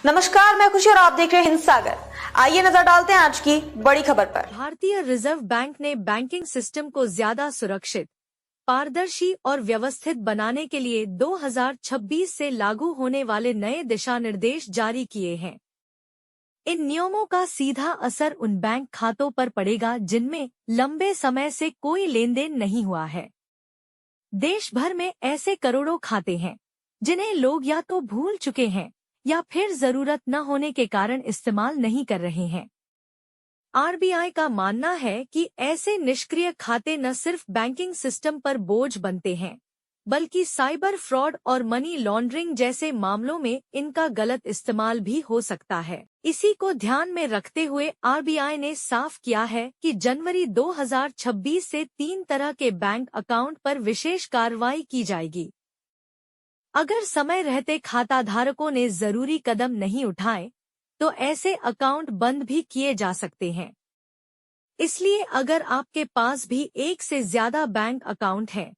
नमस्कार, मैं खुशी और आप देख रहे हैं हिंद सागर। आइए नजर डालते हैं आज की बड़ी खबर पर। भारतीय रिजर्व बैंक ने बैंकिंग सिस्टम को ज्यादा सुरक्षित, पारदर्शी और व्यवस्थित बनाने के लिए 2026 से लागू होने वाले नए दिशा निर्देश जारी किए हैं। इन नियमों का सीधा असर उन बैंक खातों पर पड़ेगा जिनमें लंबे समय से कोई लेन देन नहीं हुआ है। देश भर में ऐसे करोड़ों खाते हैं जिन्हें लोग या तो भूल चुके हैं या फिर जरूरत न होने के कारण इस्तेमाल नहीं कर रहे हैं। आरबीआई का मानना है कि ऐसे निष्क्रिय खाते न सिर्फ बैंकिंग सिस्टम पर बोझ बनते हैं, बल्कि साइबर फ्रॉड और मनी लॉन्ड्रिंग जैसे मामलों में इनका गलत इस्तेमाल भी हो सकता है। इसी को ध्यान में रखते हुए आरबीआई ने साफ किया है कि जनवरी 2026 से 3 तरह के बैंक अकाउंट पर विशेष कार्रवाई की जाएगी। अगर समय रहते खाता धारकों ने जरूरी कदम नहीं उठाए तो ऐसे अकाउंट बंद भी किए जा सकते हैं। इसलिए अगर आपके पास भी एक से ज्यादा बैंक अकाउंट हैं,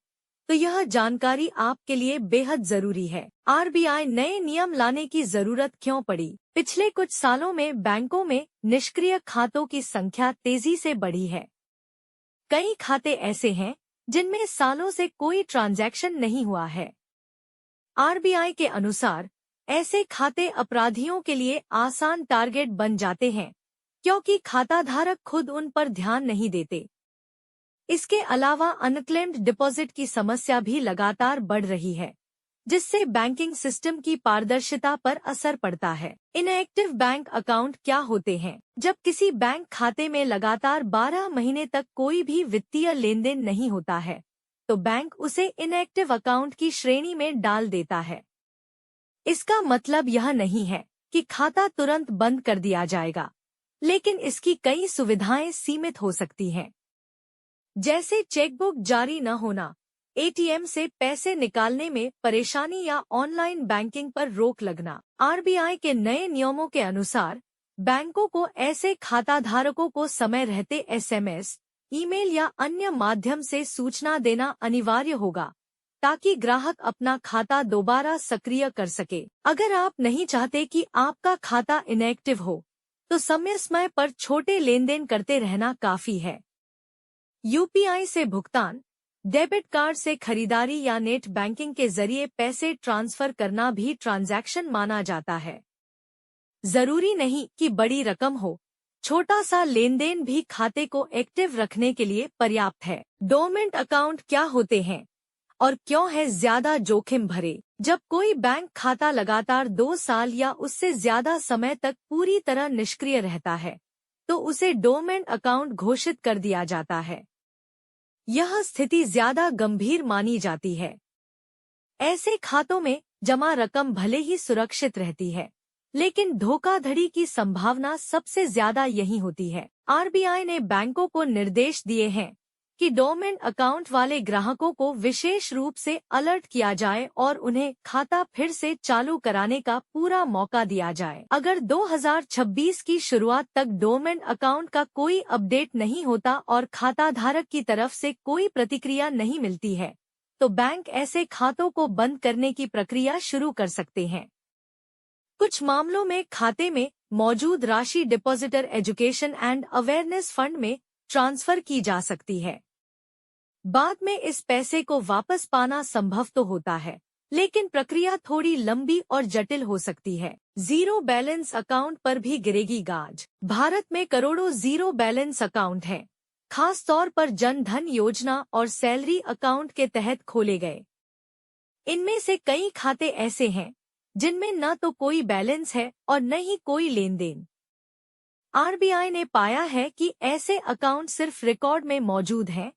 तो यह जानकारी आपके लिए बेहद जरूरी है। आरबीआई नए नियम लाने की जरूरत क्यों पड़ी? पिछले कुछ सालों में बैंकों में निष्क्रिय खातों की संख्या तेजी से बढ़ी है। कई खाते ऐसे हैं जिनमें सालों से कोई ट्रांजैक्शन नहीं हुआ है। आरबीआई के अनुसार ऐसे खाते अपराधियों के लिए आसान टारगेट बन जाते हैं, क्योंकि खाताधारक खुद उन पर ध्यान नहीं देते। इसके अलावा अनक्लेम्ड डिपॉजिट की समस्या भी लगातार बढ़ रही है, जिससे बैंकिंग सिस्टम की पारदर्शिता पर असर पड़ता है। इनएक्टिव बैंक अकाउंट क्या होते हैं? जब किसी बैंक खाते में लगातार 12 महीने तक कोई भी वित्तीय लेनदेन नहीं होता है, तो बैंक उसे इनएक्टिव अकाउंट की श्रेणी में डाल देता है। इसका मतलब यह नहीं है कि खाता तुरंत बंद कर दिया जाएगा, लेकिन इसकी कई सुविधाएं सीमित हो सकती हैं, जैसे चेकबुक जारी न होना, एटीएम से पैसे निकालने में परेशानी या ऑनलाइन बैंकिंग पर रोक लगना। आरबीआई के नए नियमों के अनुसार बैंकों को ऐसे खाताधारकों को समय रहते एसएमएस, ईमेल या अन्य माध्यम से सूचना देना अनिवार्य होगा, ताकि ग्राहक अपना खाता दोबारा सक्रिय कर सके। अगर आप नहीं चाहते कि आपका खाता इनएक्टिव हो, तो समय समय पर छोटे लेनदेन करते रहना काफी है। यूपीआई से भुगतान, डेबिट कार्ड से खरीदारी या नेट बैंकिंग के जरिए पैसे ट्रांसफर करना भी ट्रांजैक्शन माना जाता है। जरूरी नहीं कि बड़ी रकम हो, छोटा सा लेनदेन भी खाते को एक्टिव रखने के लिए पर्याप्त है। डोरमेंट अकाउंट क्या होते हैं और क्यों है ज्यादा जोखिम भरे? जब कोई बैंक खाता लगातार 2 साल या उससे ज्यादा समय तक पूरी तरह निष्क्रिय रहता है, तो उसे डोरमेंट अकाउंट घोषित कर दिया जाता है। यह स्थिति ज्यादा गंभीर मानी जाती है। ऐसे खातों में जमा रकम भले ही सुरक्षित रहती है, लेकिन धोखाधड़ी की संभावना सबसे ज्यादा यही होती है। आरबीआई ने बैंकों को निर्देश दिए हैं कि डोरमेंट अकाउंट वाले ग्राहकों को विशेष रूप से अलर्ट किया जाए और उन्हें खाता फिर से चालू कराने का पूरा मौका दिया जाए। अगर 2026 की शुरुआत तक डोरमेंट अकाउंट का कोई अपडेट नहीं होता और खाताधारक की तरफ से कोई प्रतिक्रिया नहीं मिलती है, तो बैंक ऐसे खातों को बंद करने की प्रक्रिया शुरू कर सकते हैं। कुछ मामलों में खाते में मौजूद राशि depositor education and awareness fund में ट्रांसफर की जा सकती है। बाद में इस पैसे को वापस पाना संभव तो होता है, लेकिन प्रक्रिया थोड़ी लंबी और जटिल हो सकती है। जीरो बैलेंस अकाउंट पर भी गिरेगी गाज। भारत में करोड़ों जीरो बैलेंस अकाउंट हैं, खास तौर पर जन धन योजना और सैलरी अकाउंट के तहत खोले गए। इनमें से कई खाते ऐसे हैं जिनमें न तो कोई बैलेंस है और न ही कोई लेन देन। आरबीआई ने पाया है कि ऐसे अकाउंट सिर्फ रिकॉर्ड में मौजूद हैं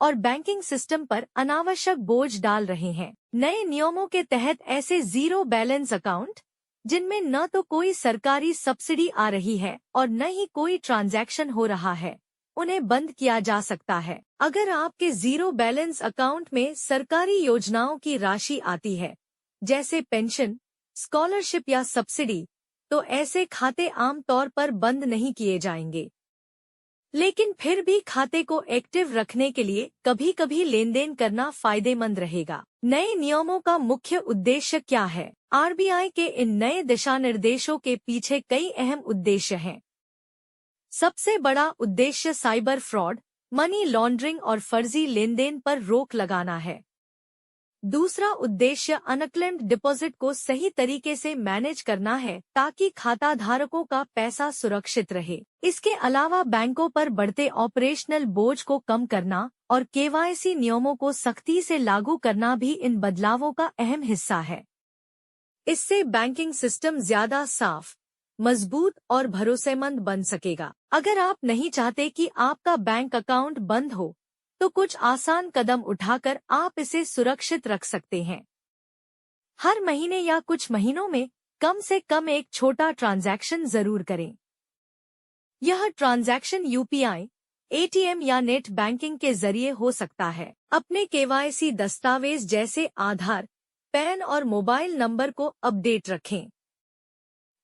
और बैंकिंग सिस्टम पर अनावश्यक बोझ डाल रहे हैं। नए नियमों के तहत ऐसे जीरो बैलेंस अकाउंट, जिनमें न तो कोई सरकारी सब्सिडी आ रही है और न ही कोई ट्रांजैक्शन हो रहा है, उन्हें बंद किया जा सकता है। अगर आपके जीरो बैलेंस अकाउंट में सरकारी योजनाओं की राशि आती है, जैसे पेंशन, स्कॉलरशिप या सब्सिडी, तो ऐसे खाते आमतौर पर बंद नहीं किए जाएंगे। लेकिन फिर भी खाते को एक्टिव रखने के लिए कभी कभी लेनदेन करना फायदेमंद रहेगा। नए नियमों का मुख्य उद्देश्य क्या है? आरबीआई के इन नए दिशा निर्देशों के पीछे कई अहम उद्देश्य हैं। सबसे बड़ा उद्देश्य साइबर फ्रॉड, मनी लॉन्ड्रिंग और फर्जी लेनदेन पर रोक लगाना है। दूसरा उद्देश्य अनक्लेम्ड डिपॉजिट को सही तरीके से मैनेज करना है ताकि खाता धारकों का पैसा सुरक्षित रहे। इसके अलावा बैंकों पर बढ़ते ऑपरेशनल बोझ को कम करना और केवाईसी नियमों को सख्ती से लागू करना भी इन बदलावों का अहम हिस्सा है। इससे बैंकिंग सिस्टम ज्यादा साफ, मजबूत और भरोसेमंद बन सकेगा। अगर आप नहीं चाहते कि आपका बैंक अकाउंट बंद हो, तो कुछ आसान कदम उठाकर आप इसे सुरक्षित रख सकते हैं। हर महीने या कुछ महीनों में कम से कम एक छोटा ट्रांजैक्शन जरूर करें। यह ट्रांजैक्शन यूपीआई, एटीएम या नेट बैंकिंग के जरिए हो सकता है। अपने केवाईसी दस्तावेज जैसे आधार, पैन और मोबाइल नंबर को अपडेट रखें।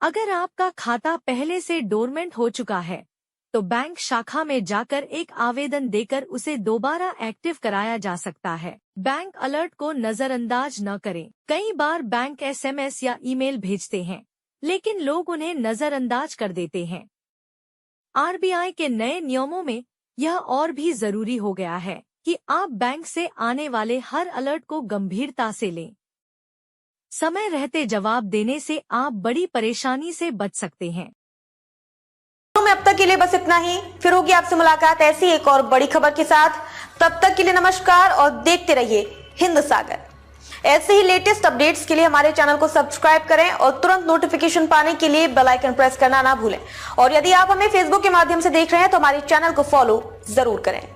अगर आपका खाता पहले से डोरमेंट हो चुका है, तो बैंक शाखा में जाकर एक आवेदन देकर उसे दोबारा एक्टिव कराया जा सकता है। बैंक अलर्ट को नजरअंदाज न करें। कई बार बैंक एसएमएस या ईमेल भेजते हैं, लेकिन लोग उन्हें नजरअंदाज कर देते हैं। आरबीआई के नए नियमों में यह और भी जरूरी हो गया है कि आप बैंक से आने वाले हर अलर्ट को गंभीरता से लें। समय रहते जवाब देने से आप बड़ी परेशानी से बच सकते हैं। में अब तक के लिए बस इतना ही। फिर होगी आपसे मुलाकात ऐसी एक और बड़ी खबर के साथ। तब तक के लिए नमस्कार और देखते रहिए हिंद सागर। ऐसे ही लेटेस्ट अपडेट्स के लिए हमारे चैनल को सब्सक्राइब करें और तुरंत नोटिफिकेशन पाने के लिए बेल आइकन प्रेस करना ना भूलें। और यदि आप हमें फेसबुक के माध्यम से देख रहे हैं तो हमारे चैनल को फॉलो जरूर करें।